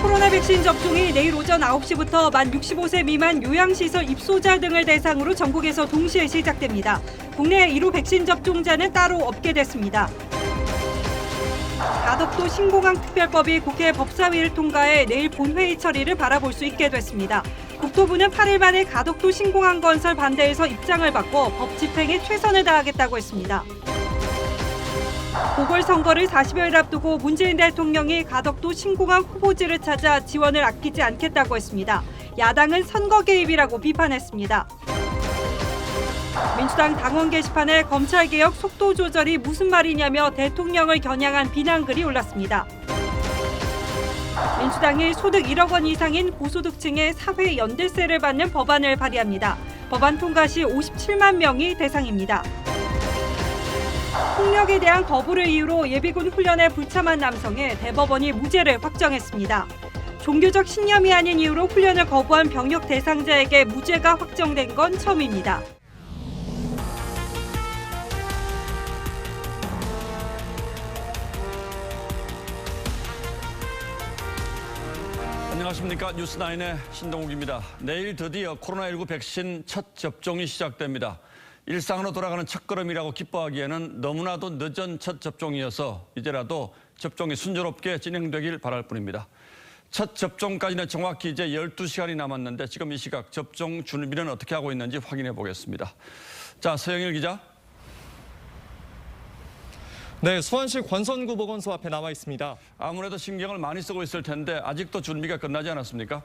코로나 백신 접종이 내일 오전 9시부터 만 65세 미만 요양시설 입소자 등을 대상으로 전국에서 동시에 시작됩니다. 국내 1호 백신 접종자는 따로 없게 됐습니다. 가덕도 신공항특별법이 국회 법사위를 통과해 내일 본회의 처리를 바라볼 수 있게 됐습니다. 국토부는 8일 만에 가덕도 신공항 건설 반대에서 입장을 바꿔 법 집행에 최선을 다하겠다고 했습니다. 보궐선거를 40여일 앞두고 문재인 대통령이 가덕도 신공항 후보지를 찾아 지원을 아끼지 않겠다고 했습니다. 야당은 선거 개입이라고 비판했습니다. 민주당 당원 게시판에 검찰개혁 속도 조절이 무슨 말이냐며 대통령을 겨냥한 비난글이 올랐습니다. 민주당이 소득 1억 원 이상인 고소득층의 사회 연대세를 받는 법안을 발의합니다. 법안 통과 시 57만 명이 대상입니다. 폭력에 대한 거부를 이유로 예비군 훈련에 불참한 남성의 대법원이 무죄를 확정했습니다. 종교적 신념이 아닌 이유로 훈련을 거부한 병역 대상자에게 무죄가 확정된 건 처음입니다. 안녕하십니까. 뉴스9의 신동욱입니다. 내일 드디어 코로나19 백신 첫 접종이 시작됩니다. 일상으로 돌아가는 첫걸음이라고 기뻐하기에는 너무나도 늦은 첫 접종이어서 이제라도 접종이 순조롭게 진행되길 바랄 뿐입니다. 첫 접종까지는 정확히 이제 12시간이 남았는데 지금 이 시각 접종 준비는 어떻게 하고 있는지 확인해 보겠습니다. 자, 서영일 기자. 네, 수원시 권선구 보건소 앞에 나와 있습니다. 아무래도 신경을 많이 쓰고 있을 텐데 아직도 준비가 끝나지 않았습니까?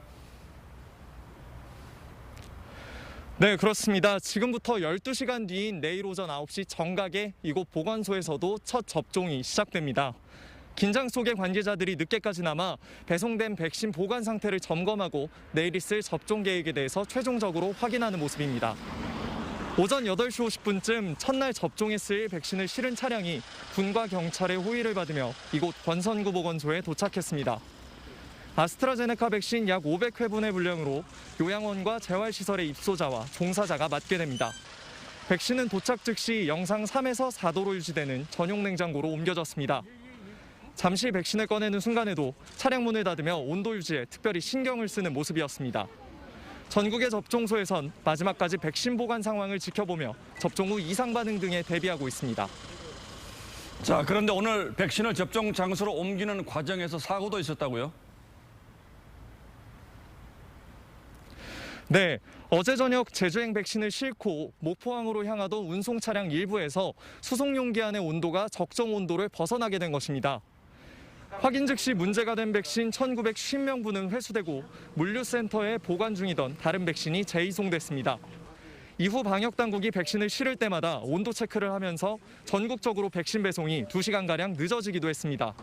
네, 그렇습니다. 지금부터 12시간 뒤인 내일 오전 9시 정각에 이곳 보건소에서도 첫 접종이 시작됩니다. 긴장 속에 관계자들이 늦게까지 남아 배송된 백신 보관 상태를 점검하고 내일 있을 접종 계획에 대해서 최종적으로 확인하는 모습입니다. 오전 8시 50분쯤 첫날 접종에 쓰일 백신을 실은 차량이 군과 경찰의 호의를 받으며 이곳 권선구 보건소에 도착했습니다. 아스트라제네카 백신 약 500회분의 분량으로 요양원과 재활시설의 입소자와 종사자가 맞게 됩니다. 백신은 도착 즉시 영상 3에서 4도로 유지되는 전용 냉장고로 옮겨졌습니다. 잠시 백신을 꺼내는 순간에도 차량 문을 닫으며 온도 유지에 특별히 신경을 쓰는 모습이었습니다. 전국의 접종소에선 마지막까지 백신 보관 상황을 지켜보며 접종 후 이상 반응 등에 대비하고 있습니다. 자, 그런데 오늘 백신을 접종 장소로 옮기는 과정에서 사고도 있었다고요? 네, 어제 저녁 제주행 백신을 싣고 목포항으로 향하던 운송 차량 일부에서 수송 용기 안의 온도가 적정 온도를 벗어나게 된 것입니다. 확인 즉시 문제가 된 백신 1,950명분은 회수되고 물류센터에 보관 중이던 다른 백신이 재이송됐습니다. 이후 방역당국이 백신을 실을 때마다 온도 체크를 하면서 전국적으로 백신 배송이 2시간가량 늦어지기도 했습니다.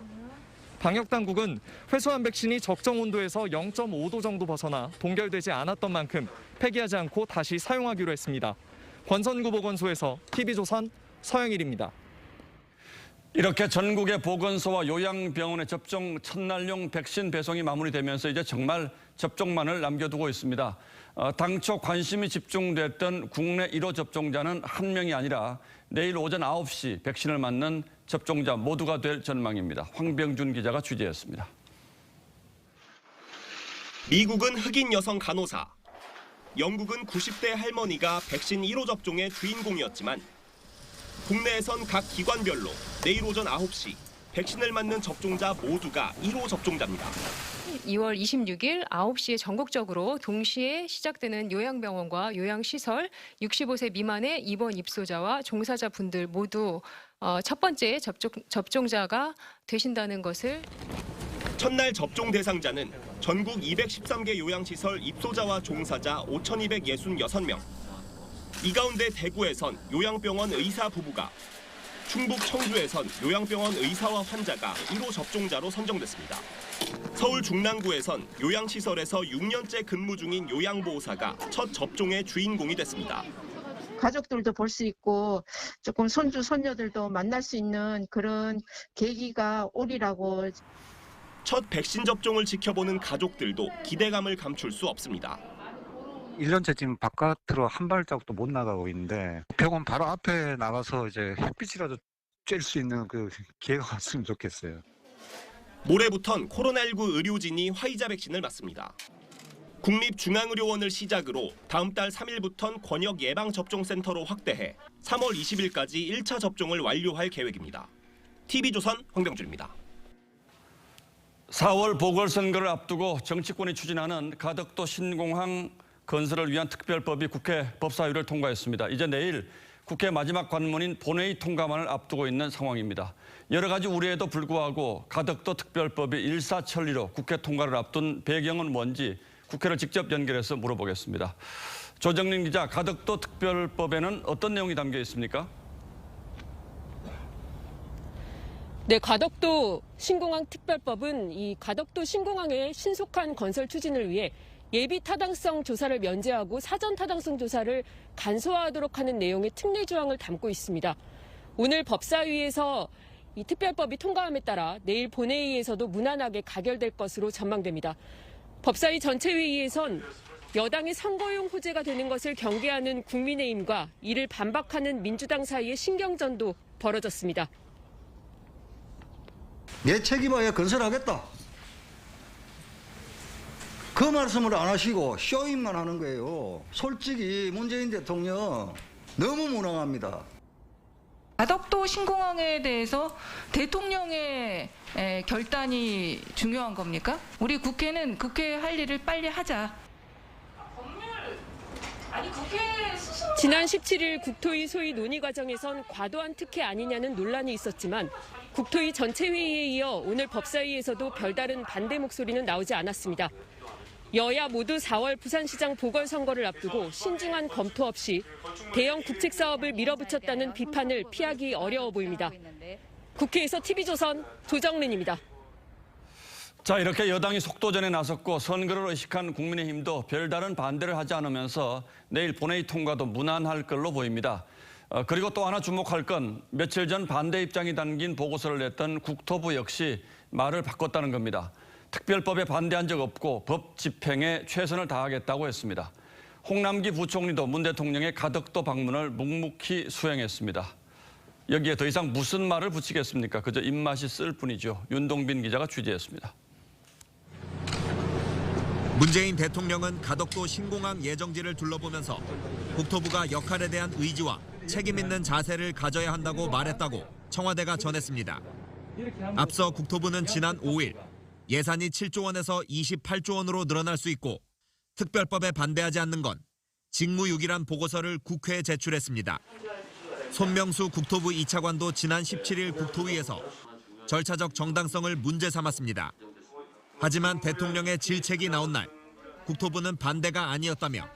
방역당국은 회수한 백신이 적정 온도에서 0.5도 정도 벗어나 동결되지 않았던 만큼 폐기하지 않고 다시 사용하기로 했습니다. 권선구 보건소에서 TV조선 서영일입니다. 이렇게 전국의 보건소와 요양병원의 접종 첫날용 백신 배송이 마무리되면서 이제 정말 접종만을 남겨두고 있습니다. 당초 관심이 집중됐던 국내 1호 접종자는 한 명이 아니라 내일 오전 9시 백신을 맞는 접종자 모두가 될 전망입니다. 황병준 기자가 취재했습니다. 미국은 흑인 여성 간호사, 영국은 90대 할머니가 백신 1호 접종의 주인공이었지만 국내에선 각 기관별로 내일 오전 9시 백신을 맞는 접종자 모두가 1호 접종자입니다. 2월 26일 9시에 전국적으로 동시에 시작되는 요양병원과 요양시설 65세 미만의 입원 입소자와 종사자분들 모두 첫 번째 접종자가 되신다는 것을 첫날 접종 대상자는 전국 213개 요양시설 입소자와 종사자 5,266명. 이 가운데 대구에선 요양병원 의사 부부가, 충북 청주에선 요양병원 의사와 환자가 1호 접종자로 선정됐습니다. 서울 중랑구에선 요양시설에서 6년째 근무 중인 요양보호사가 첫 접종의 주인공이 됐습니다. 가족들도 볼 수 있고 조금 손주, 손녀들도 만날 수 있는 그런 계기가 오리라고. 첫 백신 접종을 지켜보는 가족들도 기대감을 감출 수 없습니다. 1년째 지금 바깥으로 한 발자국도 못 나가고 있는데 병원 바로 앞에 나가서 이제 햇빛이라도 쬐일 수 있는 그 기회가 왔으면 좋겠어요. 모레부턴 코로나19 의료진이 화이자 백신을 맞습니다. 국립중앙의료원을 시작으로 다음 달 3일부턴 권역 예방접종센터로 확대해 3월 20일까지 1차 접종을 완료할 계획입니다. TV조선 황병준입니다. 4월 보궐선거를 앞두고 정치권이 추진하는 가덕도 신공항 건설을 위한 특별법이 국회 법사위를 통과했습니다. 이제 내일 국회 마지막 관문인 본회의 통과만을 앞두고 있는 상황입니다. 여러 가지 우려에도 불구하고 가덕도 특별법이 일사천리로 국회 통과를 앞둔 배경은 뭔지 국회를 직접 연결해서 물어보겠습니다. 조정린 기자, 가덕도 특별법에는 어떤 내용이 담겨 있습니까? 네, 가덕도 신공항 특별법은 이 가덕도 신공항의 신속한 건설 추진을 위해 예비 타당성 조사를 면제하고 사전 타당성 조사를 간소화하도록 하는 내용의 특례 조항을 담고 있습니다. 오늘 법사위에서 이 특별법이 통과함에 따라 내일 본회의에서도 무난하게 가결될 것으로 전망됩니다. 법사위 전체 회의에선 여당의 선거용 호재가 되는 것을 경계하는 국민의힘과 이를 반박하는 민주당 사이의 신경전도 벌어졌습니다. 내 책임하에 건설하겠다. 그 말씀을 안 하시고 쇼잉만 하는 거예요. 솔직히 문재인 대통령 너무 무능합니다. 가덕도 신공항에 대해서 대통령의 결단이 중요한 겁니까? 우리 국회는 국회 할 일을 빨리 하자. 지난 17일 국토위 소위 논의 과정에선 과도한 특혜 아니냐는 논란이 있었지만 국토위 전체 회의에 이어 오늘 법사위에서도 별다른 반대 목소리는 나오지 않았습니다. 여야 모두 4월 부산시장 보궐선거를 앞두고 신중한 검토 없이 대형 국책 사업을 밀어붙였다는 비판을 피하기 어려워 보입니다. 국회에서 TV조선 조정린입니다. 자, 이렇게 여당이 속도전에 나섰고 선거를 의식한 국민의힘도 별다른 반대를 하지 않으면서 내일 본회의 통과도 무난할 걸로 보입니다. 그리고 또 하나 주목할 건 며칠 전 반대 입장이 담긴 보고서를 냈던 국토부 역시 말을 바꿨다는 겁니다. 특별법에 반대한 적 없고 법 집행에 최선을 다하겠다고 했습니다. 홍남기 부총리도 문 대통령의 가덕도 방문을 묵묵히 수행했습니다. 여기에 더 이상 무슨 말을 붙이겠습니까? 그저 입맛이 쓸 뿐이죠. 윤동빈 기자가 취재했습니다. 문재인 대통령은 가덕도 신공항 예정지를 둘러보면서 국토부가 역할에 대한 의지와 책임 있는 자세를 가져야 한다고 말했다고 청와대가 전했습니다. 앞서 국토부는 지난 5일 예산이 7조 원에서 28조 원으로 늘어날 수 있고 특별법에 반대하지 않는 건 직무유기란 보고서를 국회에 제출했습니다. 손명수 국토부 2차관도 지난 17일 국토위에서 절차적 정당성을 문제 삼았습니다. 하지만 대통령의 질책이 나온 날 국토부는 반대가 아니었다며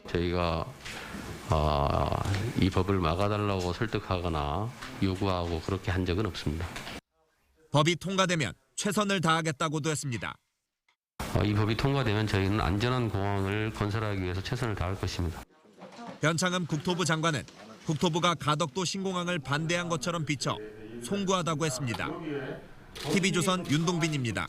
저희가 이 법을 막아달라고 설득하거나 요구하고 그렇게 한 적은 없습니다. 법이 통과되면 최선을 다하겠다고도 했습니다. 이 법이 통과되면 저희는 안전한 공항을 건설하기 위해서 최선을 다할 것입니다. 변창흠 국토부 장관은 국토부가 가덕도 신공항을 반대한 것처럼 비춰 송구하다고 했습니다. TV조선 윤동빈입니다.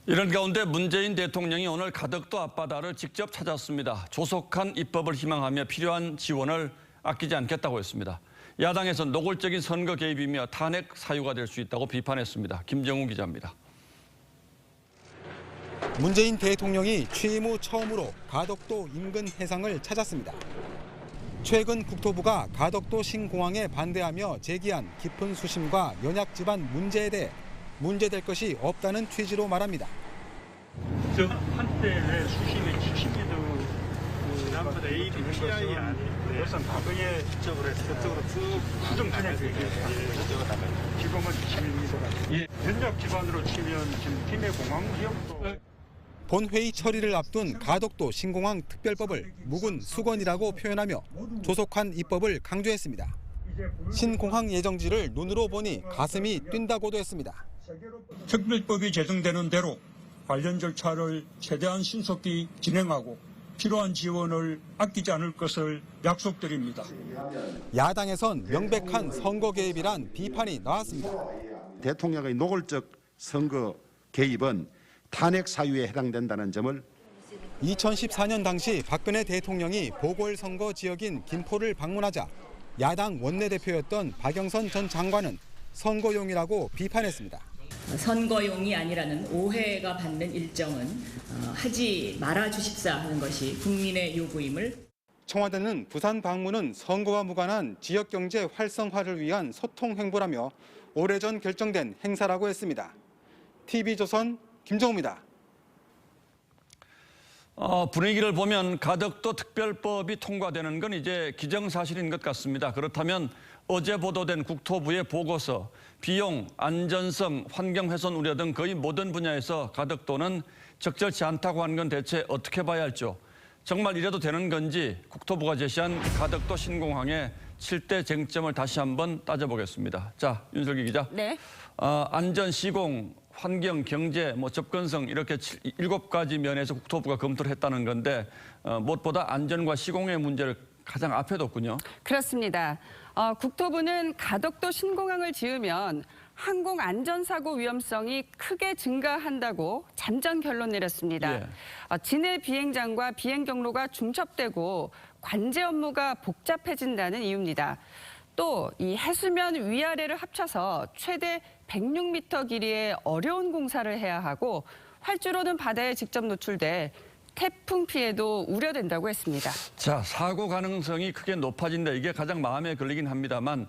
이런 가운데 문재인 대통령이 오늘 가덕도 앞바다를 직접 찾았습니다. 조속한 입법을 희망하며 필요한 지원을 아끼지 않겠다고 했습니다. 야당에서 노골적인 선거 개입이며 탄핵 사유가 될 수 있다고 비판했습니다. 김정우 기자입니다. 문재인 대통령이 취임 후 처음으로 가덕도 인근 해상을 찾았습니다. 최근 국토부가 가덕도 신공항에 반대하며 제기한 깊은 수심과 연약 지반 문제에 대해 문제될 것이 없다는 취지로 말합니다. 저 한때 수심이 70m 남부다 API 아닌데 우선 과거에 저쪽으로 쭉 수정선에 지금은 11m. 전력 기반으로 치면 지금 김해 공항 지역도 본회의 처리를 앞둔 가덕도 신공항 특별법을 묵은 수건이라고 표현하며 조속한 입법을 강조했습니다. 신공항 예정지를 눈으로 보니 가슴이 뛴다고도 했습니다. 특별법이 제정되는 대로 관련 절차를 최대한 신속히 진행하고 필요한 지원을 아끼지 않을 것을 약속드립니다. 야당에선 명백한 선거 개입이란 비판이 나왔습니다. 대통령의 노골적 선거 개입은 탄핵 사유에 해당된다는 점을 2014년 당시 박근혜 대통령이 보궐선거 지역인 김포를 방문하자 야당 원내대표였던 박영선 전 장관은 선거용이라고 비판했습니다. 선거용이 아니라는 오해가 받는 일정은 하지 말아 주십사 하는 것이 국민의 요구임을. 청와대는 부산 방문은 선거와 무관한 지역경제 활성화를 위한 소통 행보라며 오래전 결정된 행사라고 했습니다. TV조선 김정우입니다. 분위기를 보면 가덕도 특별법이 통과되는 건 이제 기정사실인 것 같습니다. 그렇다면 어제 보도된 국토부의 보고서, 비용, 안전성, 환경훼손 우려 등 거의 모든 분야에서 가덕도는 적절치 않다고 하는 건 대체 어떻게 봐야 할죠? 정말 이래도 되는 건지 국토부가 제시한 가덕도 신공항의 7대 쟁점을 다시 한번 따져보겠습니다. 자, 윤슬기 기자. 네. 안전, 시공, 환경, 경제, 접근성 이렇게 7가지 면에서 국토부가 검토를 했다는 건데 무엇보다 안전과 시공의 문제를 가장 앞에 뒀군요. 그렇습니다. 국토부는 가덕도 신공항을 지으면 항공 안전사고 위험성이 크게 증가한다고 잠정 결론 내렸습니다. 예. 진해 비행장과 비행 경로가 중첩되고 관제 업무가 복잡해진다는 이유입니다. 또 이 해수면 위아래를 합쳐서 최대 106m 길이의 어려운 공사를 해야 하고 활주로는 바다에 직접 노출돼 태풍 피해도 우려된다고 했습니다. 자, 사고 가능성이 크게 높아진다. 이게 가장 마음에 걸리긴 합니다만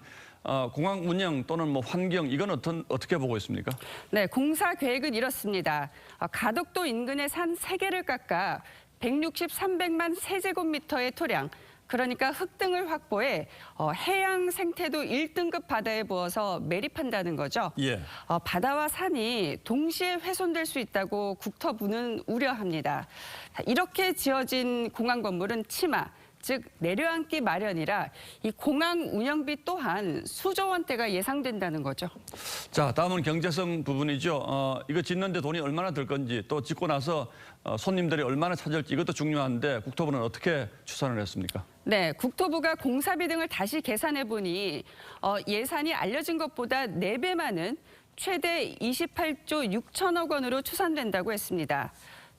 공항 운영 또는 환경 이건 어떻게 보고 있습니까? 네, 공사 계획은 이렇습니다. 가덕도 인근의 산 3개를 깎아 160~300만 세제곱미터의 토량, 그러니까 흙 등을 확보해 해양 생태도 1등급 바다에 부어서 매립한다는 거죠. 예. 바다와 산이 동시에 훼손될 수 있다고 국토부는 우려합니다. 이렇게 지어진 공항 건물은 치마, 즉 내려앉기 마련이라 이 공항 운영비 또한 수조 원대가 예상된다는 거죠. 자, 다음은 경제성 부분이죠. 이거 짓는데 돈이 얼마나 들 건지 또 짓고 나서 손님들이 얼마나 찾을지 이것도 중요한데 국토부는 어떻게 추산을 했습니까? 네, 국토부가 공사비 등을 다시 계산해 보니 예산이 알려진 것보다 4배 많은 최대 28조 6천억 원으로 추산된다고 했습니다.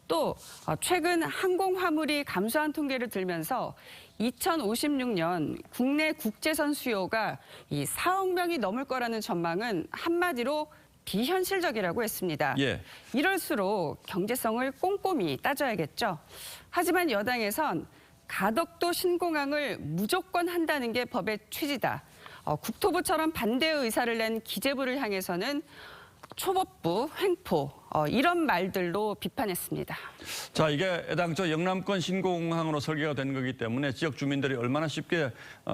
또 최근 항공 화물이 감소한 통계를 들면서 2056년 국내 국제선 수요가 이 4억 명이 넘을 거라는 전망은 한마디로 비현실적이라고 했습니다. 예. 이럴수록 경제성을 꼼꼼히 따져야겠죠. 하지만 여당에선 가덕도 신공항을 무조건 한다는 게 법의 취지다. 국토부처럼 반대의 의사를 낸 기재부를 향해서는 초법부, 횡포 이런 말들로 비판했습니다. 자, 이게 애당초 영남권 신공항으로 설계가 된 거기 때문에 지역 주민들이 얼마나 쉽게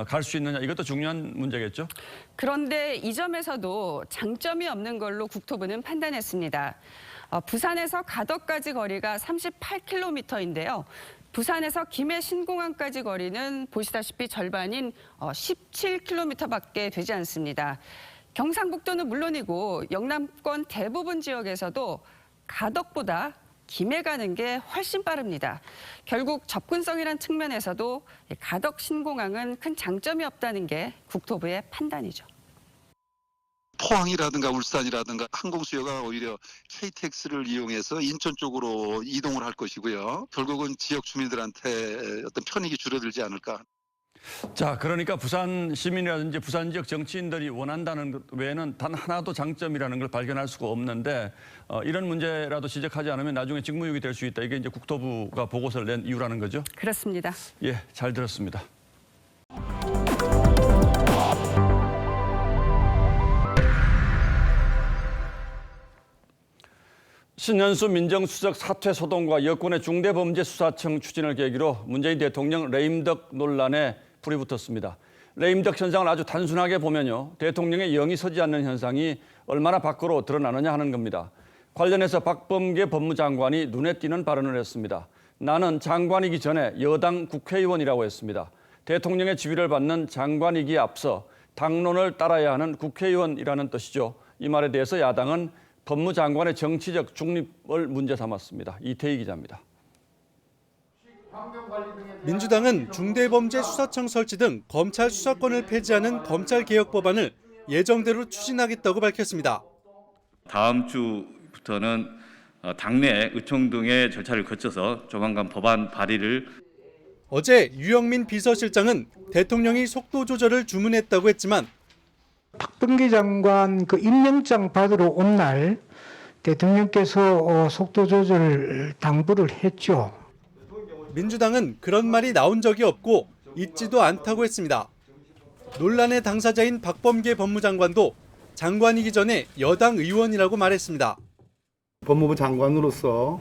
갈 수 있느냐 이것도 중요한 문제겠죠? 그런데 이 점에서도 장점이 없는 걸로 국토부는 판단했습니다. 부산에서 가덕까지 거리가 38km인데요. 부산에서 김해 신공항까지 거리는 보시다시피 절반인 17km밖에 되지 않습니다. 경상북도는 물론이고 영남권 대부분 지역에서도 가덕보다 김해 가는 게 훨씬 빠릅니다. 결국 접근성이란 측면에서도 가덕 신공항은 큰 장점이 없다는 게 국토부의 판단이죠. 포항이라든가 울산이라든가 항공 수요가 오히려 KTX를 이용해서 인천 쪽으로 이동을 할 것이고요. 결국은 지역 주민들한테 어떤 편익이 줄어들지 않을까. 자, 그러니까 부산 시민이라든지 부산 지역 정치인들이 원한다는 것 외에는 단 하나도 장점이라는 걸 발견할 수가 없는데 이런 문제라도 지적하지 않으면 나중에 직무유기 될 수 있다. 이게 이제 국토부가 보고서를 낸 이유라는 거죠? 그렇습니다. 예, 잘 들었습니다. 신현수 민정수석 사퇴 소동과 여권의 중대범죄수사청 추진을 계기로 문재인 대통령 레임덕 논란에 불이 붙었습니다. 레임덕 현상을 아주 단순하게 보면요. 대통령의 영이 서지 않는 현상이 얼마나 밖으로 드러나느냐 하는 겁니다. 관련해서 박범계 법무장관이 눈에 띄는 발언을 했습니다. 나는 장관이기 전에 여당 국회의원이라고 했습니다. 대통령의 지휘를 받는 장관이기에 앞서 당론을 따라야 하는 국회의원이라는 뜻이죠. 이 말에 대해서 야당은 법무장관의 정치적 중립을 문제 삼았습니다. 이태희 기자입니다. 민주당은 중대범죄수사청 설치 등 검찰 수사권을 폐지하는 검찰개혁 법안을 예정대로 추진하겠다고 밝혔습니다. 다음 주부터는 당내 의총 등의 절차를 거쳐서 조만간 법안 발의를. 어제 유영민 비서실장은 대통령이 속도 조절을 주문했다고 했지만 박범계 장관 임명장 받으러 온 날 대통령께서 속도 조절 당부를 했죠. 민주당은 그런 말이 나온 적이 없고 있지도 않다고 했습니다. 논란의 당사자인 박범계 법무장관도 장관이기 전에 여당 의원이라고 말했습니다. 법무부 장관으로서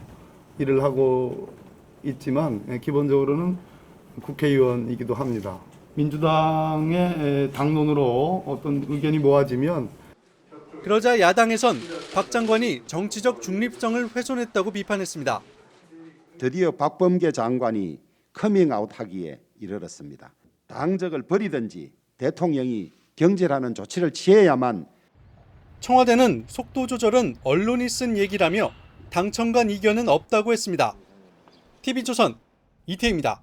일을 하고 있지만 기본적으로는 국회의원이기도 합니다. 민주당의 당론으로 어떤 의견이 모아지면 그러자 야당에선 박 장관이 정치적 중립성을 훼손했다고 비판했습니다. 드디어 박범계 장관이 커밍아웃하기에 이르렀습니다. 당적을 버리든지 대통령이 경질하는 조치를 취해야만. 청와대는 속도 조절은 언론이 쓴 얘기라며 당청 간 이견은 없다고 했습니다. TV조선 이태희입니다.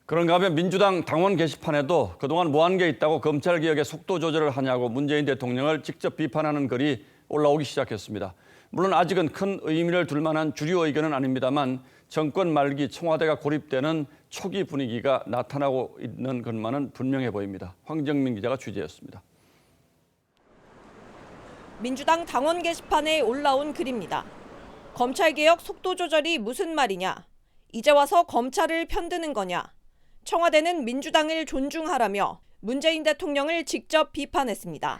그런가 하면 민주당 당원 게시판에도 그동안 뭐 한 게 있다고 검찰개혁의 속도 조절을 하냐고 문재인 대통령을 직접 비판하는 글이 올라오기 시작했습니다. 물론 아직은 큰 의미를 둘 만한 주류 의견은 아닙니다만 정권 말기 청와대가 고립되는 초기 분위기가 나타나고 있는 것만은 분명해 보입니다. 황정민 기자가 취재했습니다. 민주당 당원 게시판에 올라온 글입니다. 검찰개혁 속도 조절이 무슨 말이냐? 이제 와서 검찰을 편드는 거냐? 청와대는 민주당을 존중하라며 문재인 대통령을 직접 비판했습니다.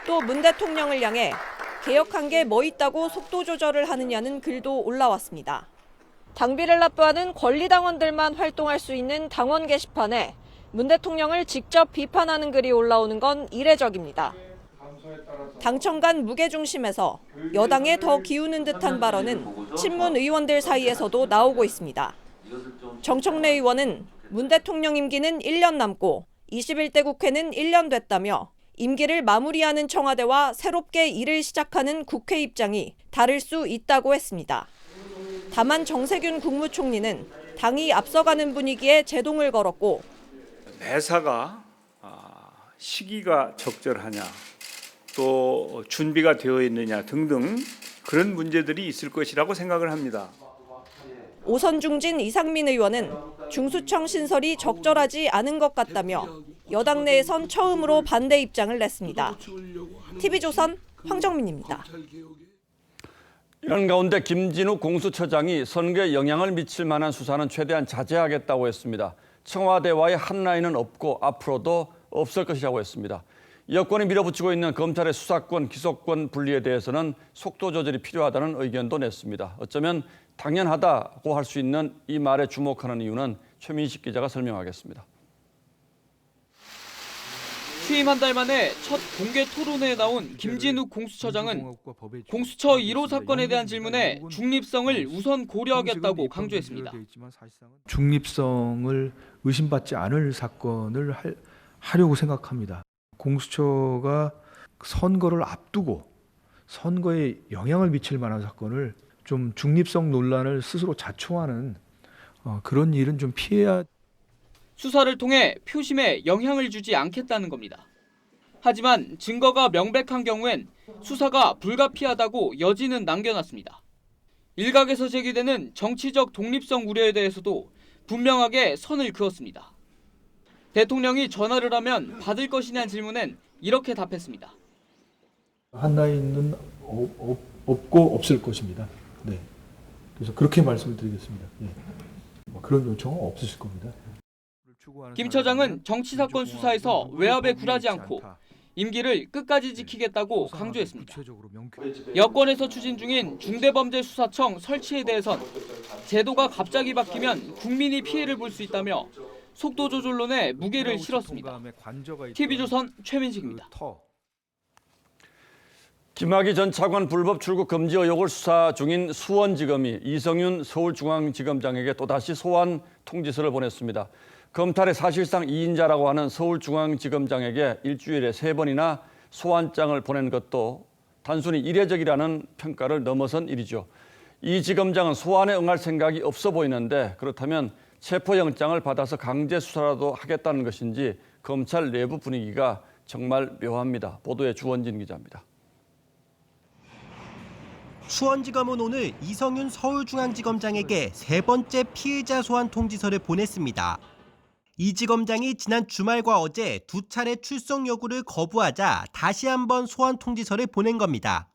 또 문 대통령을 향해 개혁한 게 뭐 있다고 속도 조절을 하느냐는 글도 올라왔습니다. 당비를 납부하는 권리당원들만 활동할 수 있는 당원 게시판에 문 대통령을 직접 비판하는 글이 올라오는 건 이례적입니다. 당청 간 무게중심에서 여당에 더 기우는 듯한 발언은 친문 의원들 사이에서도 나오고 있습니다. 정청래 의원은 문 대통령 임기는 1년 남고 21대 국회는 1년 됐다며 임기를 마무리하는 청와대와 새롭게 일을 시작하는 국회 입장이 다를 수 있다고 했습니다. 다만 정세균 국무총리는 당이 앞서가는 분위기에 제동을 걸었고 매사가 시기가 적절하냐 또 준비가 되어 있느냐 등등 그런 문제들이 있을 것이라고 생각을 합니다. 오선중진 이상민 의원은 중수청 신설이 적절하지 않은 것 같다며 여당 내에선 처음으로 반대 입장을 냈습니다. TV조선 황정민입니다. 이런 가운데 김진욱 공수처장이 선거에 영향을 미칠 만한 수사는 최대한 자제하겠다고 했습니다. 청와대와의 한 라인은 없고 앞으로도 없을 것이라고 했습니다. 여권이 밀어붙이고 있는 검찰의 수사권, 기소권 분리에 대해서는 속도 조절이 필요하다는 의견도 냈습니다. 어쩌면 당연하다고 할 수 있는 이 말에 주목하는 이유는 최민식 기자가 설명하겠습니다. 취임 한 달 만에 첫 공개 토론회에 나온 김진욱 공수처장은 공수처 1호 사건에 대한 질문에 중립성을 우선 고려하겠다고 강조했습니다. 중립성을 의심받지 않을 사건을 하려고 생각합니다. 공수처가 선거를 앞두고 선거에 영향을 미칠 만한 사건을 좀 중립성 논란을 스스로 자초하는 그런 일은 좀 피해야. 수사를 통해 표심에 영향을 주지 않겠다는 겁니다. 하지만 증거가 명백한 경우엔 수사가 불가피하다고 여지는 남겨놨습니다. 일각에서 제기되는 정치적 독립성 우려에 대해서도 분명하게 선을 그었습니다. 대통령이 전화를 하면 받을 것이냐는 질문엔 이렇게 답했습니다. 한 라인은 없고 없을 것입니다. 네. 그래서 그렇게 말씀을 드리겠습니다. 네. 그런 요청은 없으실 겁니다. 김 처장은 정치 사건 수사에서 외압에 굴하지 않고 임기를 끝까지 지키겠다고 강조했습니다. 여권에서 추진 중인 중대범죄수사청 설치에 대해선 제도가 갑자기 바뀌면 국민이 피해를 볼 수 있다며 속도 조절론에 무게를 실었습니다. TV조선 최민식입니다. 김학의 전 차관 불법 출국 금지 의혹을 수사 중인 수원지검이 이성윤 서울중앙지검장에게 또다시 소환 통지서를 보냈습니다. 검찰의 사실상 2인자라고 하는 서울중앙지검장에게 일주일에 3번이나 소환장을 보낸 것도 단순히 이례적이라는 평가를 넘어선 일이죠. 이 지검장은 소환에 응할 생각이 없어 보이는데 그렇다면 체포영장을 받아서 강제 수사라도 하겠다는 것인지 검찰 내부 분위기가 정말 묘합니다. 보도에 주원진 기자입니다. 수원지검은 오늘 이성윤 서울중앙지검장에게 3번째 피해자 소환 통지서를 보냈습니다. 이 지검장이 지난 주말과 어제 2차례 출석 요구를 거부하자 다시 한번 소환 통지서를 보낸 겁니다.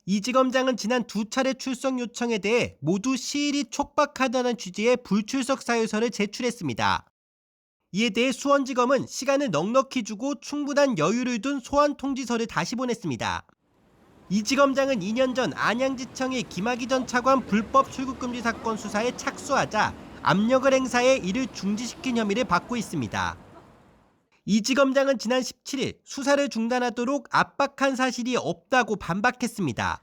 이 지검장은 지난 2차례 출석 요청에 대해 모두 시일이 촉박하다는 취지의 불출석 사유서를 제출했습니다. 이에 대해 수원지검은 시간을 넉넉히 주고 충분한 여유를 둔 소환 통지서를 다시 보냈습니다. 이 지검장은 2년 전 안양지청의 김학의 전 차관 불법 출국금지 사건 수사에 착수하자 압력을 행사해 이를 중지시킨 혐의를 받고 있습니다. 이 지검장은 지난 17일 수사를 중단하도록 압박한 사실이 없다고 반박했습니다.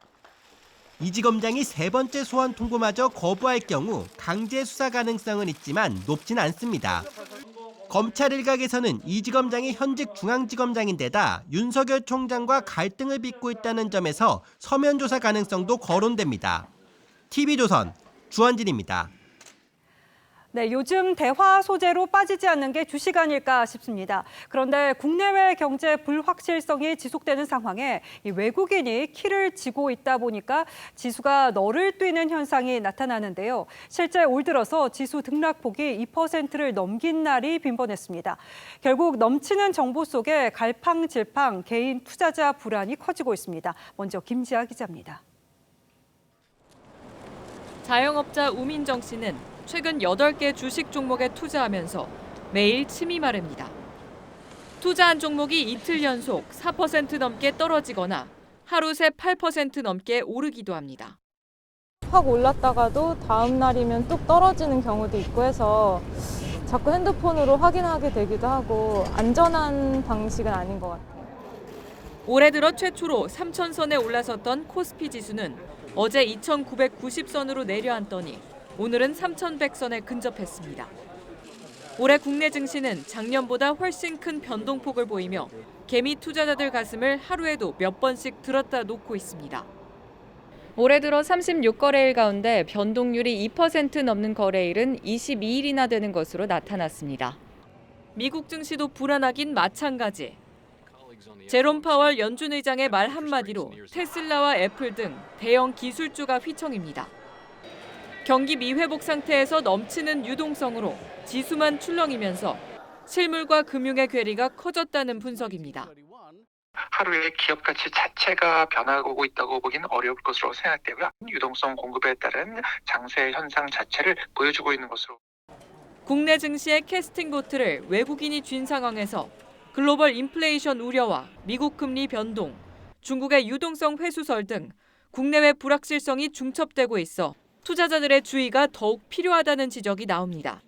이 지검장이 3번째 소환 통보마저 거부할 경우 강제 수사 가능성은 있지만 높진 않습니다. 검찰 일각에서는 이 지검장이 현직 중앙지검장인데다 윤석열 총장과 갈등을 빚고 있다는 점에서 서면 조사 가능성도 거론됩니다. TV조선 주한진입니다. 네, 요즘 대화 소재로 빠지지 않는 게 주식 아닐까 싶습니다. 그런데 국내외 경제 불확실성이 지속되는 상황에 이 외국인이 키를 쥐고 있다 보니까 지수가 너를 뛰는 현상이 나타나는데요. 실제 올 들어서 지수 등락폭이 2%를 넘긴 날이 빈번했습니다. 결국 넘치는 정보 속에 갈팡질팡 개인 투자자 불안이 커지고 있습니다. 먼저 김지아 기자입니다. 자영업자 우민정 씨는 최근 8개 주식 종목에 투자하면서 매일 침이 마릅니다. 투자한 종목이 이틀 연속 4% 넘게 떨어지거나 하루 새 8% 넘게 오르기도 합니다. 확 올랐다가도 다음 날이면 뚝 떨어지는 경우도 있고 해서 자꾸 핸드폰으로 확인하게 되기도 하고 안전한 방식은 아닌 것 같아요. 올해 들어 최초로 3,000선에 올라섰던 코스피 지수는 어제 2,990선으로 내려앉더니 오늘은 3,100선에 근접했습니다. 올해 국내 증시는 작년보다 훨씬 큰 변동폭을 보이며 개미 투자자들 가슴을 하루에도 몇 번씩 들었다 놓고 있습니다. 올해 들어 36거래일 가운데 변동률이 2% 넘는 거래일은 22일이나 되는 것으로 나타났습니다. 미국 증시도 불안하긴 마찬가지. 제롬 파월 연준 의장의 말 한마디로 테슬라와 애플 등 대형 기술주가 휘청입니다. 경기 미회복 상태에서 넘치는 유동성으로 지수만 출렁이면서 실물과 금융의 괴리가 커졌다는 분석입니다. 하루에 기업 가치 자체가 변화하고 있다고 보기는 어려울 것으로 생각되고요. 유동성 공급에 따른 장세 현상 자체를 보여주고 있는 것으로. 국내 증시의 캐스팅 보트를 외국인이 쥔 상황에서 글로벌 인플레이션 우려와 미국 금리 변동, 중국의 유동성 회수설 등 국내외 불확실성이 중첩되고 있어 투자자들의 주의가 더욱 필요하다는 지적이 나옵니다.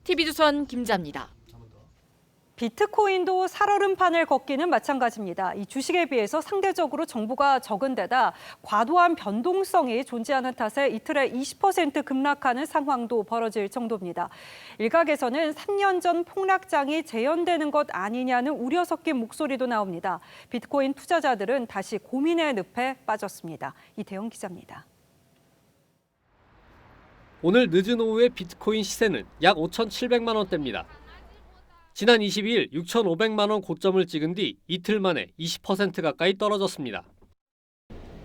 TV조선 김자입니다. 비트코인도 살얼음판을 걷기는 마찬가지입니다. 이 주식에 비해서 상대적으로 정보가 적은 데다 과도한 변동성이 존재하는 탓에 이틀에 20% 급락하는 상황도 벌어질 정도입니다. 일각에서는 3년 전 폭락장이 재현되는 것 아니냐는 우려 섞인 목소리도 나옵니다. 비트코인 투자자들은 다시 고민의 늪에 빠졌습니다. 이태영 기자입니다. 오늘 늦은 오후의 비트코인 시세는 약 5,700만 원대입니다. 지난 22일 6,500만 원 고점을 찍은 뒤 이틀 만에 20% 가까이 떨어졌습니다.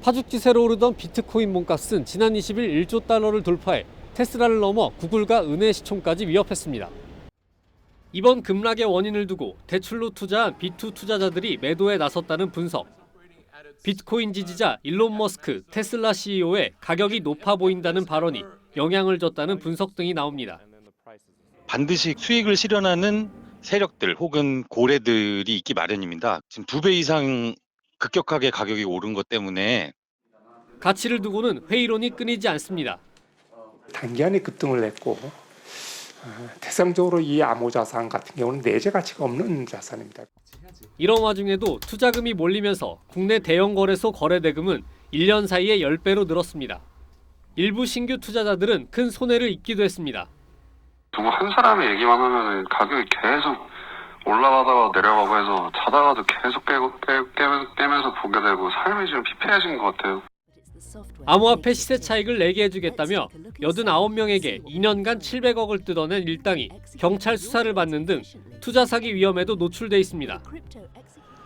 파죽지세로 오르던 비트코인 몸값은 지난 20일 1조 달러를 돌파해 테슬라를 넘어 구글과 은혜 시총까지 위협했습니다. 이번 급락의 원인을 두고 대출로 투자한 B2 투자자들이 매도에 나섰다는 분석. 비트코인 지지자 일론 머스크 테슬라 CEO의 가격이 높아 보인다는 발언이 영향을 줬다는 분석 등이 나옵니다. 반드시 수익을 실현하는 세력들 혹은 고래들이 있기 마련입니다. 지금 2배 이상 급격하게 가격이 오른 것 때문에 가치를 두고는 회의론이 끊이지 않습니다. 단기간에 급등을 했고 대상적으로 이 암호자산 같은 경우는 내재 가치가 없는 자산입니다. 이런 와중에도 투자금이 몰리면서 국내 대형 거래소 거래 대금은 1년 사이에 10배로 늘었습니다. 일부 신규 투자자들은 큰 손해를 입기도 했습니다. 누구 한 사람의 얘기만 하면 가격이 계속 올라가다가 내려가고 해서 자다가도 계속 깨면서 보게 되고 삶이 좀 피폐해진 것 같아요. 암호화폐 시세 차익을 내게 해주겠다며 89명에게 2년간 700억을 뜯어낸 일당이 경찰 수사를 받는 등 투자 사기 위험에도 노출돼 있습니다.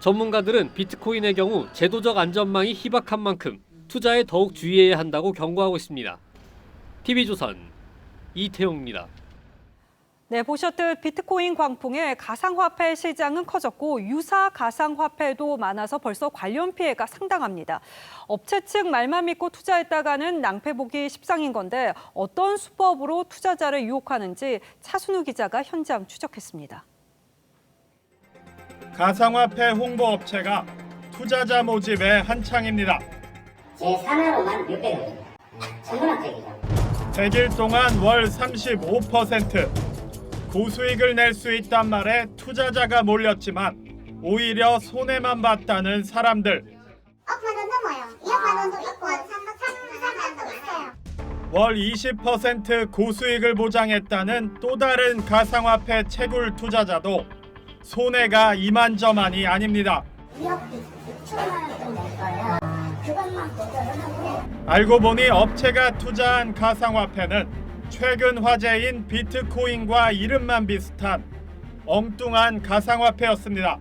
전문가들은 비트코인의 경우 제도적 안전망이 희박한 만큼 투자에 더욱 주의해야 한다고 경고하고 있습니다. TV조선 이태용입니다. 네, 보셨듯 비트코인 광풍에 가상화폐 시장은 커졌고 유사 가상화폐도 많아서 벌써 관련 피해가 상당합니다. 업체 측 말만 믿고 투자했다가는 낭패보기 십상인 건데 어떤 수법으로 투자자를 유혹하는지 차순우 기자가 현장 추적했습니다. 가상화폐 홍보업체가 투자자 모집에 한창입니다. 제 산하로만 600원입니다. 천문학적이죠. 100일 동안 월 35%. 고수익을 낼 수 있단 말에 투자자가 몰렸지만 오히려 손해만 봤다는 사람들. 1억만 원 넘어요. 2억만 원도 있고 300만 원도 있어요. 월 20% 고수익을 보장했다는 또 다른 가상화폐 채굴 투자자도 손해가 이만저만이 아닙니다. 2억 6천만 원 정도 낼 거예요. 그것만 보전을 하고. 알고 보니 업체가 투자한 가상화폐는 최근 화제인 비트코인과 이름만 비슷한 엉뚱한 가상화폐였습니다.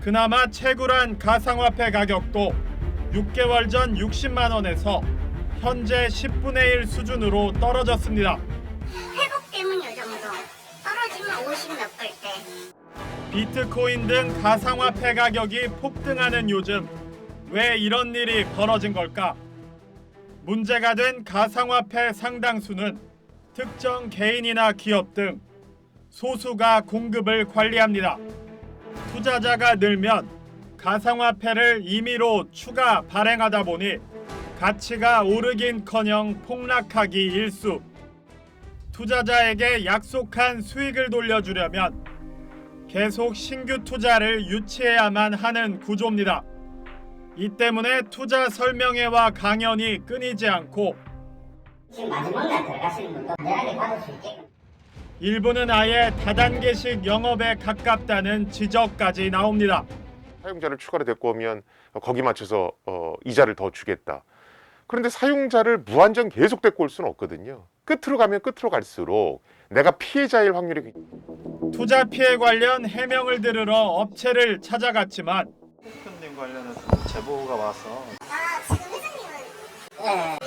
그나마 채굴한 가상화폐 가격도 6개월 전 60만 원에서 현재 10분의 1 수준으로 떨어졌습니다. 회복 때문이요 정도. 떨어지면 50 몇 불 때. 비트코인 등 가상화폐 가격이 폭등하는 요즘 왜 이런 일이 벌어진 걸까? 문제가 된 가상화폐 상당수는 특정 개인이나 기업 등 소수가 공급을 관리합니다. 투자자가 늘면 가상화폐를 임의로 추가 발행하다 보니 가치가 오르긴커녕 폭락하기 일쑤. 투자자에게 약속한 수익을 돌려주려면 계속 신규 투자를 유치해야만 하는 구조입니다. 이 때문에 투자 설명회와 강연이 끊이지 않고 지금 마지막 날 들어가시는 분도 안전하게 받을 수 있게끔. 일부는 아예 다단계식 영업에 가깝다는 지적까지 나옵니다. 사용자를 추가로 데리고 오면 거기 맞춰서 이자를 더 주겠다. 그런데 사용자를 무한정 계속 데리고 올 수는 없거든요. 끝으로 가면 끝으로 갈수록 내가 피해자일 확률이. 투자 피해 관련 해명을 들으러 업체를 찾아갔지만 대표님 관련해서 제보가 와서 지금 회장님은 네.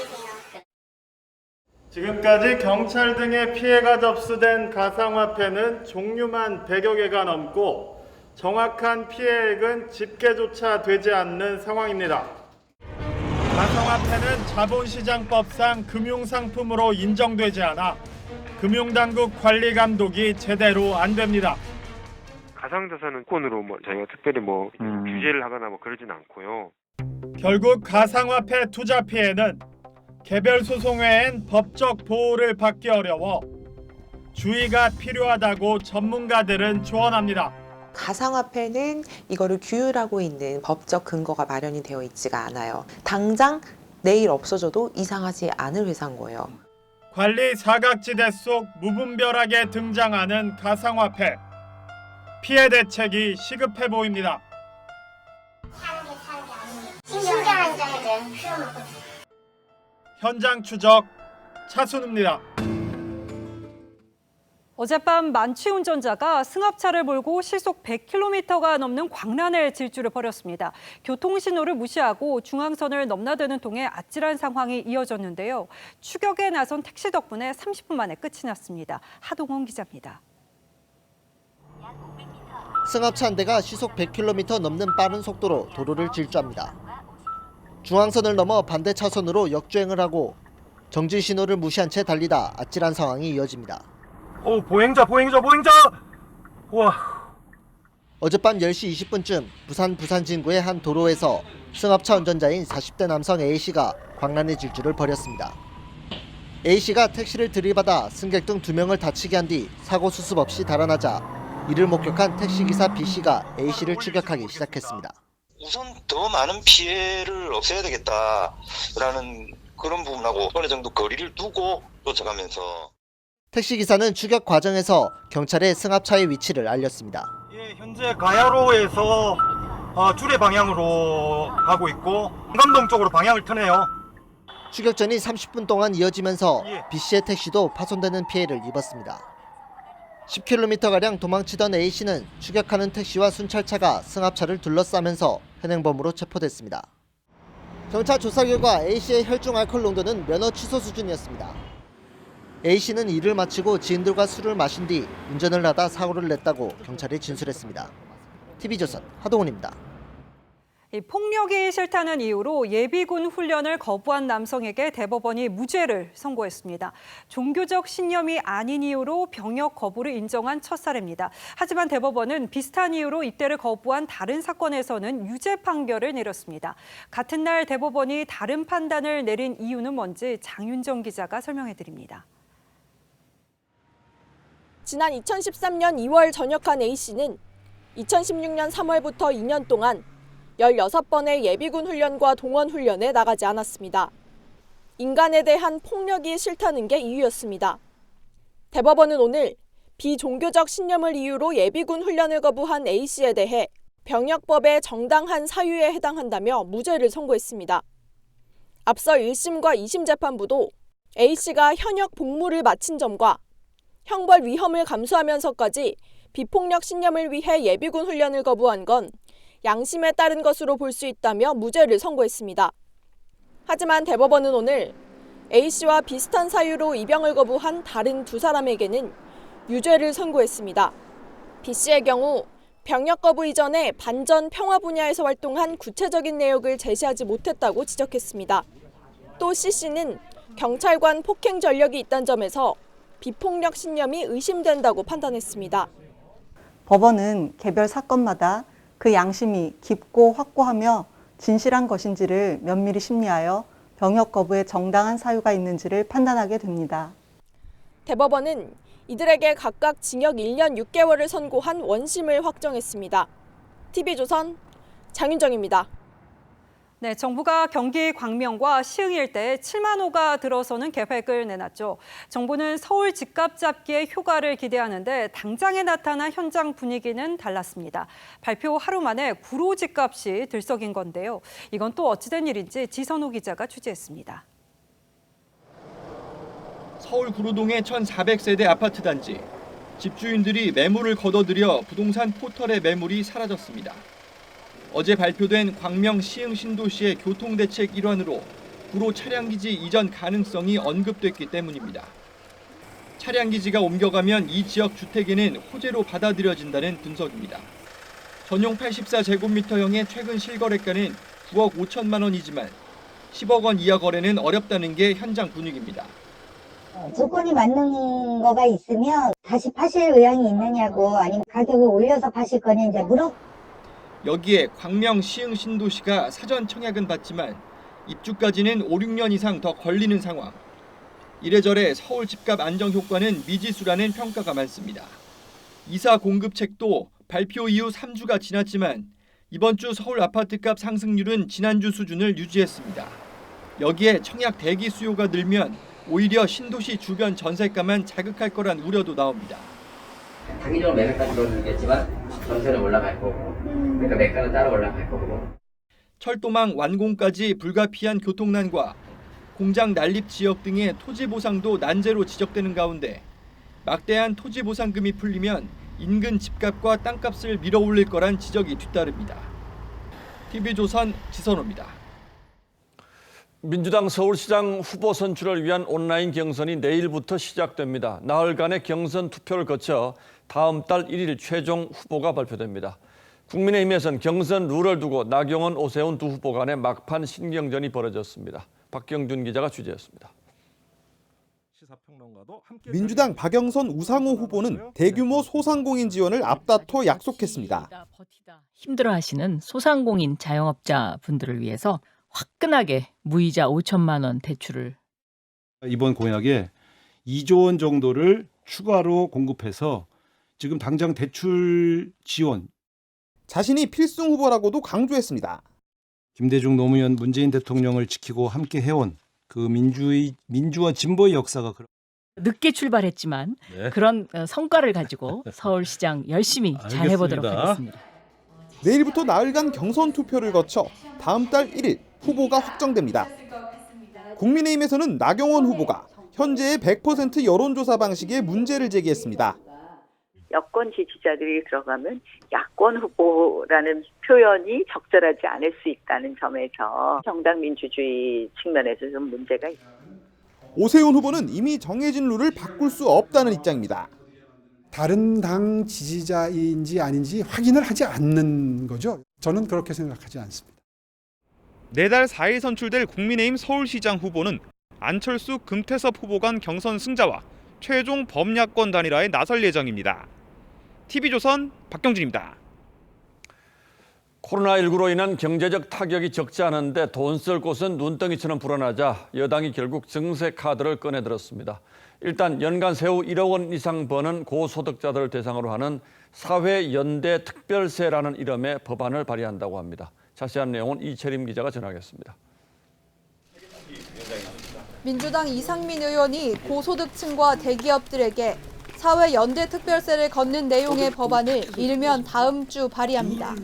지금까지 경찰 등의 피해가 접수된 가상화폐는 종류만 100여 개가 넘고 정확한 피해액은 집계조차 되지 않는 상황입니다. 가상화폐는 자본시장법상 금융상품으로 인정되지 않아 금융당국 관리 감독이 제대로 안 됩니다. 가상자산권으로 저희가 특별히 규제를 하거나 그러진 않고요. 결국 가상화폐 투자 피해는 개별 소송 외엔 법적 보호를 받기 어려워 주의가 필요하다고 전문가들은 조언합니다. 가상화폐는 이거를 규율하고 있는 법적 근거가 마련이 되어 있지가 않아요. 당장 내일 없어져도 이상하지 않을 회사인 거예요. 관리 사각지대 속 무분별하게 등장하는 가상화폐. 피해 대책이 시급해 보입니다. 신경한 점에 대한 필요는 없어요. 현장 추적 차순우입니다. 어젯밤 만취 운전자가 승합차를 몰고 시속 100km가 넘는 광란의 질주를 벌였습니다. 교통신호를 무시하고 중앙선을 넘나드는 통에 아찔한 상황이 이어졌는데요. 추격에 나선 택시 덕분에 30분 만에 끝이 났습니다. 하동원 기자입니다. 승합차 한 대가 시속 100km 넘는 빠른 속도로 도로를 질주합니다. 중앙선을 넘어 반대 차선으로 역주행을 하고 정지 신호를 무시한 채 달리다 아찔한 상황이 이어집니다. 보행자! 와. 어젯밤 10시 20분쯤 부산 진구의 한 도로에서 승합차 운전자인 40대 남성 A씨가 광란의 질주를 벌였습니다. A씨가 택시를 들이받아 승객 등 2명을 다치게 한 뒤 사고 수습 없이 달아나자 이를 목격한 택시기사 B씨가 A씨를 추격하기 시작했습니다. 우선 더 많은 피해를 없애야 되겠다라는 그런 부분하고 어느 정도 거리를 두고 쫓아가면서 택시기사는 추격 과정에서 경찰에 승합차의 위치를 알렸습니다. 현재 가야로에서 주례 방향으로 가고 있고 한감동 쪽으로 방향을 트네요. 추격전이 30분 동안 이어지면서 B씨의 택시도 파손되는 피해를 입었습니다. 10km가량 도망치던 A씨는 추격하는 택시와 순찰차가 승합차를 둘러싸면서 현행범으로 체포됐습니다. 경찰 조사 결과 A씨의 혈중 알코올 농도는 면허 취소 수준이었습니다. A씨는 일을 마치고 지인들과 술을 마신 뒤 운전을 하다 사고를 냈다고 경찰에 진술했습니다. TV조선 하동훈입니다. 폭력이 싫다는 이유로 예비군 훈련을 거부한 남성에게 대법원이 무죄를 선고했습니다. 종교적 신념이 아닌 이유로 병역 거부를 인정한 첫 사례입니다. 하지만 대법원은 비슷한 이유로 입대를 거부한 다른 사건에서는 유죄 판결을 내렸습니다. 같은 날 대법원이 다른 판단을 내린 이유는 뭔지 장윤정 기자가 설명해드립니다. 지난 2013년 2월 전역한 A씨는 2016년 3월부터 2년 동안 16번의 예비군 훈련과 동원 훈련에 나가지 않았습니다. 인간에 대한 폭력이 싫다는 게 이유였습니다. 대법원은 오늘 비종교적 신념을 이유로 예비군 훈련을 거부한 A씨에 대해 병역법의 정당한 사유에 해당한다며 무죄를 선고했습니다. 앞서 1심과 2심 재판부도 A씨가 현역 복무를 마친 점과 형벌 위험을 감수하면서까지 비폭력 신념을 위해 예비군 훈련을 거부한 건 양심에 따른 것으로 볼 수 있다며 무죄를 선고했습니다. 하지만 대법원은 오늘 A씨와 비슷한 사유로 입영을 거부한 다른 두 사람에게는 유죄를 선고했습니다. B씨의 경우 병역 거부 이전에 반전 평화 분야에서 활동한 구체적인 내역을 제시하지 못했다고 지적했습니다. 또 C씨는 경찰관 폭행 전력이 있다는 점에서 비폭력 신념이 의심된다고 판단했습니다. 법원은 개별 사건마다 그 양심이 깊고 확고하며 진실한 것인지를 면밀히 심리하여 병역 거부에 정당한 사유가 있는지를 판단하게 됩니다. 대법원은 이들에게 각각 징역 1년 6개월을 선고한 원심을 확정했습니다. TV조선 장윤정입니다. 네, 정부가 경기 광명과 시흥 일대에 7만 호가 들어서는 계획을 내놨죠. 정부는 서울 집값 잡기에 효과를 기대하는데 당장에 나타난 현장 분위기는 달랐습니다. 발표 하루 만에 구로 집값이 들썩인 건데요. 이건 또 어찌된 일인지 지선호 기자가 취재했습니다. 서울 구로동의 1,400세대 아파트 단지. 집주인들이 매물을 걷어들여 부동산 포털의 매물이 사라졌습니다. 어제 발표된 광명 시흥 신도시의 교통대책 일환으로 구로 차량기지 이전 가능성이 언급됐기 때문입니다. 차량기지가 옮겨가면 이 지역 주택에는 호재로 받아들여진다는 분석입니다. 전용 84제곱미터형의 최근 실거래가는 9억 5천만 원이지만 10억 원 이하 거래는 어렵다는 게 현장 분위기입니다. 조건이 맞는 거가 있으면 다시 파실 의향이 있느냐고 아니면 가격을 올려서 파실 거냐 이제 여기에 광명 시흥 신도시가 사전 청약은 받지만 입주까지는 5, 6년 이상 더 걸리는 상황. 이래저래 서울 집값 안정 효과는 미지수라는 평가가 많습니다. 이사 공급책도 발표 이후 3주가 지났지만 이번 주 서울 아파트값 상승률은 지난주 수준을 유지했습니다. 여기에 청약 대기 수요가 늘면 오히려 신도시 주변 전세가만 자극할 거란 우려도 나옵니다. 단기적으로 매매가는 줄어들겠지만 전세는 올라갈 거고 그러니까 매가는 따라 올라갈 거고. 철도망 완공까지 불가피한 교통난과 공장 난립 지역 등의 토지 보상도 난제로 지적되는 가운데 막대한 토지 보상금이 풀리면 인근 집값과 땅값을 밀어올릴 거란 지적이 뒤따릅니다. TV조선 지선호입니다. 민주당 서울시장 후보 선출을 위한 온라인 경선이 내일부터 시작됩니다. 나흘간의 경선 투표를 거쳐 다음 달 1일 최종 후보가 발표됩니다. 국민의힘에서는 경선 룰을 두고 나경원, 오세훈 두 후보 간의 막판 신경전이 벌어졌습니다. 박경준 기자가 취재했습니다. 민주당 박영선, 우상호 후보는 대규모 소상공인 지원을 앞다퉈 약속했습니다. 힘들어하시는 소상공인 자영업자 분들을 위해서 화끈하게 무이자 5천만 원 대출을 이번 공약에 2조 원 정도를 추가로 공급해서 지금 당장 대출 지원 자신이 필승 후보라고도 강조했습니다. 김대중 노무현 문재인 대통령을 지키고 함께 해온 그 민주와 진보의 역사가 늦게 출발했지만 그런 성과를 가지고 서울시장 열심히 잘 해보도록 하겠습니다. 내일부터 나흘간 경선 투표를 거쳐 다음 달 1일 후보가 확정됩니다. 국민의힘에서는 나경원 후보가 현재의 100% 여론조사 방식에 문제를 제기했습니다. 여권 지지자들이 들어가면 야권 후보라는 표현이 적절하지 않을 수 있다는 점에서 정당 민주주의 측면에서 좀 문제가 있습니다. 오세훈 후보는 이미 정해진 룰을 바꿀 수 없다는 입장입니다. 다른 당 지지자인지 아닌지 확인을 하지 않는 거죠. 저는 그렇게 생각하지 않습니다. 내달 4일 선출될 국민의힘 서울시장 후보는 안철수, 금태섭 후보 간 경선 승자와 최종 범야권 단일화에 나설 예정입니다. TV조선 박경준입니다. 코로나19로 인한 경제적 타격이 적지 않은데 돈 쓸 곳은 눈덩이처럼 불어나자 여당이 결국 증세 카드를 꺼내들었습니다. 일단 연간 세후 1억 원 이상 버는 고소득자들을 대상으로 하는 사회연대 특별세라는 이름의 법안을 발의한다고 합니다. 자세한 내용은 이채림 기자가 전하겠습니다. 민주당 이상민 의원이 고소득층과 대기업들에게 사회연대 특별세를 걷는 내용의 법안을 이르면 다음 주 발의합니다.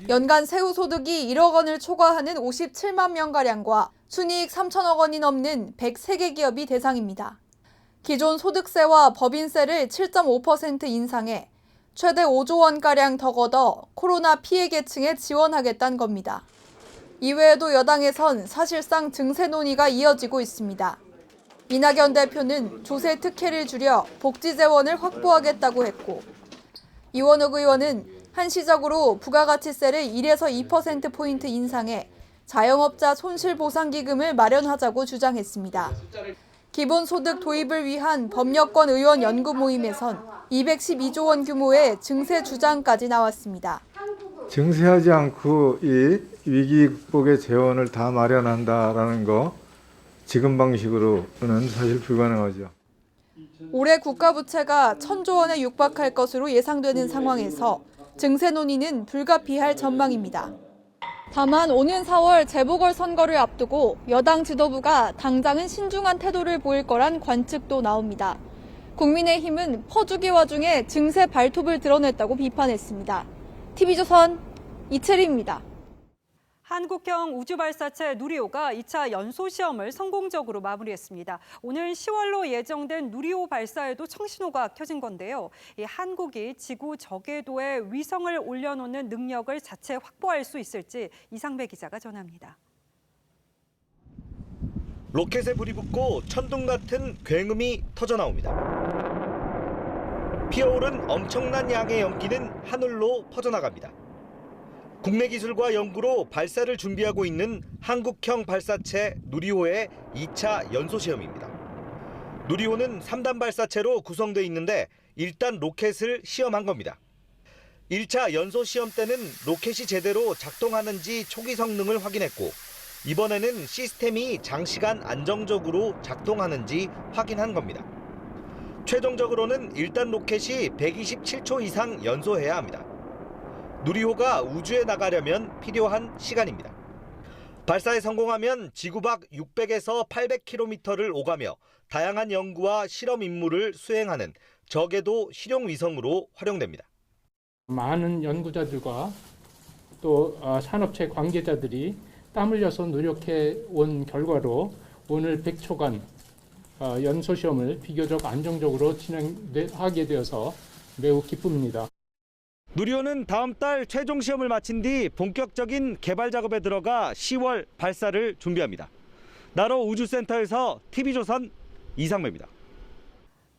연간 세후 소득이 1억 원을 초과하는 57만 명가량과 순이익 3천억 원이 넘는 103개 기업이 대상입니다. 기존 소득세와 법인세를 7.5% 인상해 최대 5조 원가량 더 걷어 코로나 피해 계층에 지원하겠다는 겁니다. 이외에도 여당에선 사실상 증세 논의가 이어지고 있습니다. 이낙연 대표는 조세 특혜를 줄여 복지 재원을 확보하겠다고 했고, 이원욱 의원은 한시적으로 부가가치세를 1에서 2%포인트 인상해 자영업자 손실보상기금을 마련하자고 주장했습니다. 기본소득 도입을 위한 법여권 의원 연구 모임에선 212조 원 규모의 증세 주장까지 나왔습니다. 증세하지 않고 이 위기 극복의 재원을 다 마련한다라는 거 지금 방식으로는 사실 불가능하죠. 올해 국가부채가 1,000조 원에 육박할 것으로 예상되는 상황에서 증세 논의는 불가피할 전망입니다. 다만 오는 4월 재보궐선거를 앞두고 여당 지도부가 당장은 신중한 태도를 보일 거란 관측도 나옵니다. 국민의힘은 퍼주기 와중에 증세 발톱을 드러냈다고 비판했습니다. TV조선 이채리입니다. 한국형 우주발사체 누리호가 2차 연소시험을 성공적으로 마무리했습니다. 오늘 10월로 예정된 누리호 발사에도 청신호가 켜진 건데요. 이 한국이 지구 저궤도에 위성을 올려놓는 능력을 자체 확보할 수 있을지 이상배 기자가 전합니다. 로켓에 불이 붙고 천둥 같은 굉음이 터져나옵니다. 피어오른 엄청난 양의 연기는 하늘로 퍼져나갑니다. 국내 기술과 연구로 발사를 준비하고 있는 한국형 발사체 누리호의 2차 연소시험입니다. 누리호는 3단 발사체로 구성되어 있는데 일단 로켓을 시험한 겁니다. 1차 연소시험 때는 로켓이 제대로 작동하는지 초기 성능을 확인했고, 이번에는 시스템이 장시간 안정적으로 작동하는지 확인한 겁니다. 최종적으로는 1단 로켓이 127초 이상 연소해야 합니다. 누리호가 우주에 나가려면 필요한 시간입니다. 발사에 성공하면 지구 밖 600에서 800km를 오가며 다양한 연구와 실험 임무를 수행하는 저궤도 실용 위성으로 활용됩니다. 많은 연구자들과 또 산업체 관계자들이 땀 흘려서 노력해 온 결과로 오늘 100초간 연소시험을 비교적 안정적으로 진행하게 되어서 매우 기쁩니다. 누리호는 다음 달 최종 시험을 마친 뒤 본격적인 개발 작업에 들어가 10월 발사를 준비합니다. 나로 우주센터에서 TV조선 이상배입니다.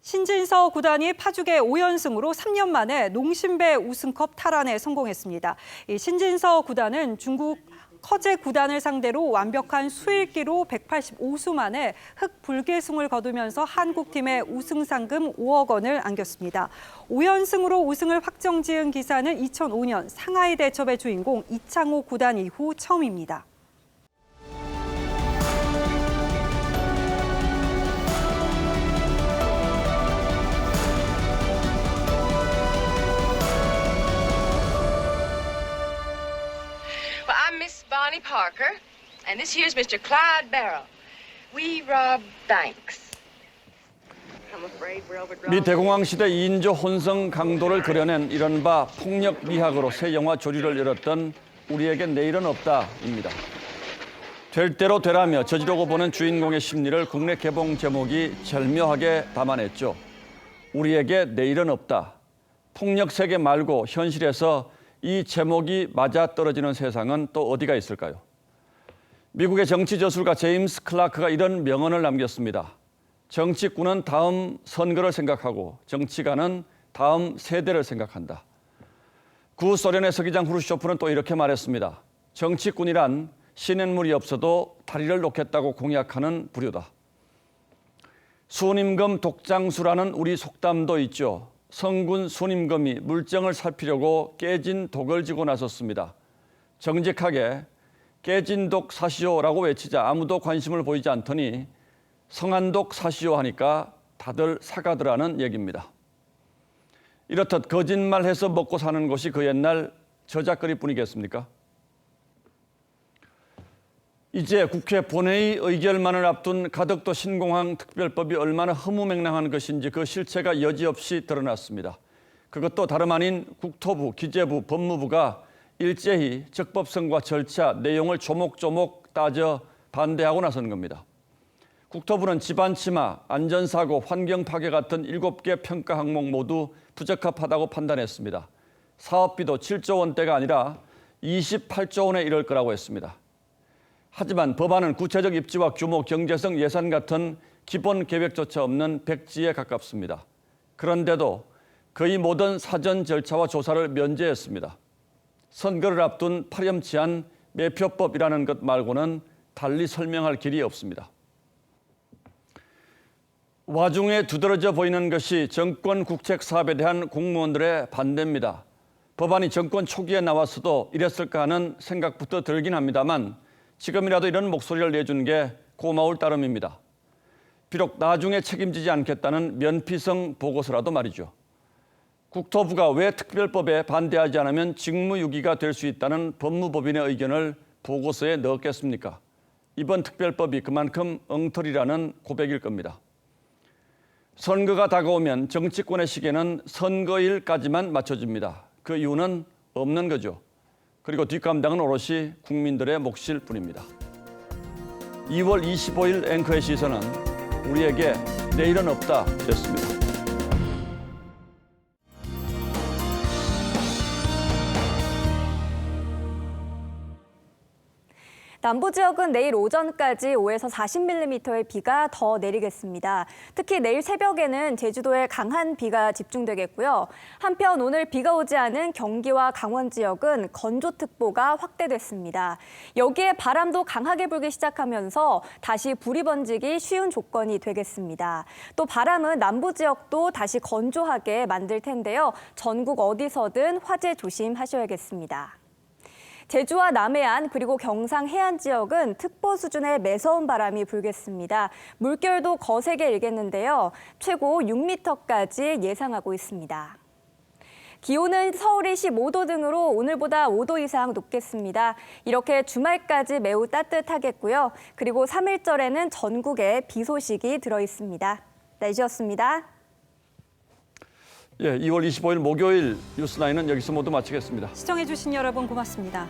신진서 구단이 파죽의 5연승으로 3년 만에 농심배 우승컵 탈환에 성공했습니다. 이 신진서 구단은 중국 커제 구단을 상대로 완벽한 수일기로 185수 만에 흑불계승을 거두면서 한국팀의 우승 상금 5억 원을 안겼습니다. 5연승으로 우승을 확정지은 기사는 2005년 상하이 대첩의 주인공 이창호 구단 이후 처음입니다. I'm Miss Bonnie Parker, and this here's Mr. Clyde Barrow. We rob banks. I'm afraid we're overdrawn. 미 대공황 시대 2인조 혼성 강도를 그려낸 이른바 폭력 미학으로 새 영화 조리를 열었던 우리에게 내일은 없다입니다. 될 대로 되라며 저지르고 보는 주인공의 심리를 국내 개봉 제목이 절묘하게 담아냈죠. 우리에게 내일은 없다. 폭력 세계 말고 현실에서 이 제목이 맞아떨어지는 세상은 또 어디가 있을까요? 미국의 정치 저술가 제임스 클라크가 이런 명언을 남겼습니다. 정치꾼은 다음 선거를 생각하고 정치가는 다음 세대를 생각한다. 구소련의 서기장 후르쇼프는 또 이렇게 말했습니다. 정치꾼이란 시냇물이 없어도 다리를 놓겠다고 공약하는 부류다. 순임금 독장수라는 우리 속담도 있죠. 성군 순임금이 물정을 살피려고 깨진 독을 지고 나섰습니다. 정직하게 깨진 독 사시오라고 외치자 아무도 관심을 보이지 않더니 성한 독 사시오 하니까 다들 사가더라는 얘기입니다. 이렇듯 거짓말해서 먹고 사는 것이 그 옛날 저작거리뿐이겠습니까? 이제 국회 본회의 의결만을 앞둔 가덕도 신공항 특별법이 얼마나 허무맹랑한 것인지 그 실체가 여지없이 드러났습니다. 그것도 다름 아닌 국토부, 기재부, 법무부가 일제히 적법성과 절차, 내용을 조목조목 따져 반대하고 나선 겁니다. 국토부는 집안 침하, 안전사고, 환경 파괴 같은 7개 평가 항목 모두 부적합하다고 판단했습니다. 사업비도 7조 원대가 아니라 28조 원에 이를 거라고 했습니다. 하지만 법안은 구체적 입지와 규모, 경제성, 예산 같은 기본 계획조차 없는 백지에 가깝습니다. 그런데도 거의 모든 사전 절차와 조사를 면제했습니다. 선거를 앞둔 파렴치한 매표법이라는 것 말고는 달리 설명할 길이 없습니다. 와중에 두드러져 보이는 것이 정권 국책 사업에 대한 공무원들의 반대입니다. 법안이 정권 초기에 나왔어도 이랬을까 하는 생각부터 들긴 합니다만 지금이라도 이런 목소리를 내준 게 고마울 따름입니다. 비록 나중에 책임지지 않겠다는 면피성 보고서라도 말이죠. 국토부가 왜 특별법에 반대하지 않으면 직무유기가 될 수 있다는 법무법인의 의견을 보고서에 넣었겠습니까? 이번 특별법이 그만큼 엉터리라는 고백일 겁니다. 선거가 다가오면 정치권의 시계는 선거일까지만 맞춰집니다. 그 이유는 없는 거죠. 그리고 뒷감당은 오롯이 국민들의 몫일 뿐입니다. 2월 25일 앵커의 시선은 우리에게 내일은 없다 였습니다. 남부 지역은 내일 오전까지 5에서 40mm의 비가 더 내리겠습니다. 특히 내일 새벽에는 제주도에 강한 비가 집중되겠고요. 한편 오늘 비가 오지 않은 경기와 강원 지역은 건조특보가 확대됐습니다. 여기에 바람도 강하게 불기 시작하면서 다시 불이 번지기 쉬운 조건이 되겠습니다. 또 바람은 남부 지역도 다시 건조하게 만들 텐데요. 전국 어디서든 화재 조심하셔야겠습니다. 제주와 남해안 그리고 경상 해안 지역은 특보 수준의 매서운 바람이 불겠습니다. 물결도 거세게 일겠는데요. 최고 6m까지 예상하고 있습니다. 기온은 서울이 15도 등으로 오늘보다 5도 이상 높겠습니다. 이렇게 주말까지 매우 따뜻하겠고요. 그리고 3일절에는 전국에 비 소식이 들어있습니다. 날씨였습니다. 예, 2월 25일 목요일 뉴스9는 여기서 모두 마치겠습니다. 시청해주신 여러분 고맙습니다.